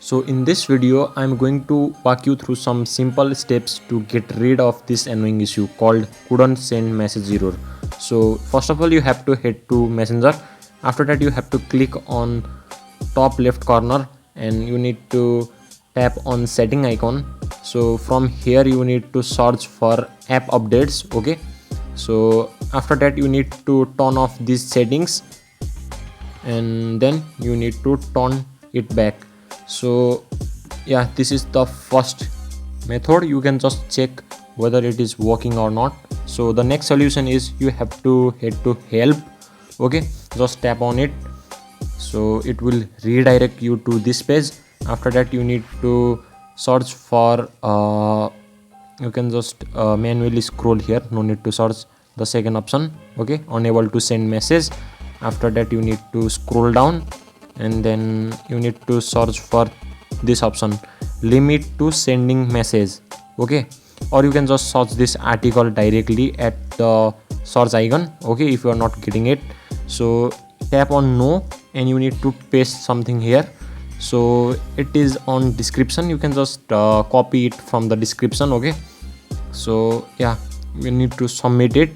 So in this video I'm going to walk you through some simple steps to get rid of this annoying issue called couldn't send message error. So first of all you have to head to Messenger. After that you have to click on top left corner and you need to tap on setting icon. So from here you need to search for app updates. Okay, so after that you need to turn off these settings and then you need to turn it back. So yeah, this is the first method. You can just check whether it is working or not. So the next solution is you have to head to help. Okay, just tap on it, so it will redirect you to this page. After that you need to search for you can just manually scroll here, no need to search the second option. Okay, unable to send message. After that you need to scroll down and then you need to search for this option, limit to sending message. Okay, or you can just search this article directly at the search icon. Okay, if you are not getting it, so tap on no and you need to paste something here. So it is on description, you can just copy it from the description. Okay, so yeah, you need to submit it.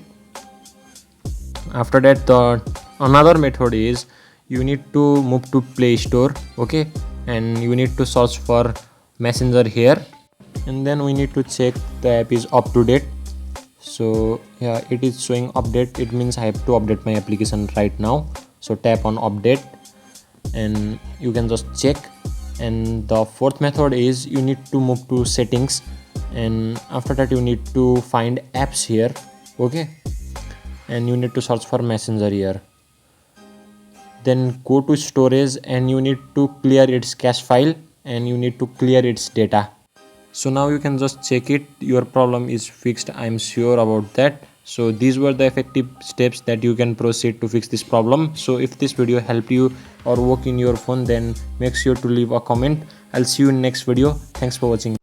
After that the another method is you need to move to Play Store. Okay, and you need to search for Messenger here and then we need to check the app is up to date. So yeah, it is showing update, it means I have to update my application right now. So tap on update and you can just check. And the fourth method is you need to move to settings and after that you need to find apps here. Okay, and you need to search for Messenger here, then go to storage and you need to clear its cache file and you need to clear its data. So now you can just check it, your problem is fixed, I'm sure about that. So these were the effective steps that you can proceed to fix this problem. So if this video helped you or work in your phone, then make sure to leave a comment. I'll see you in next video. Thanks for watching.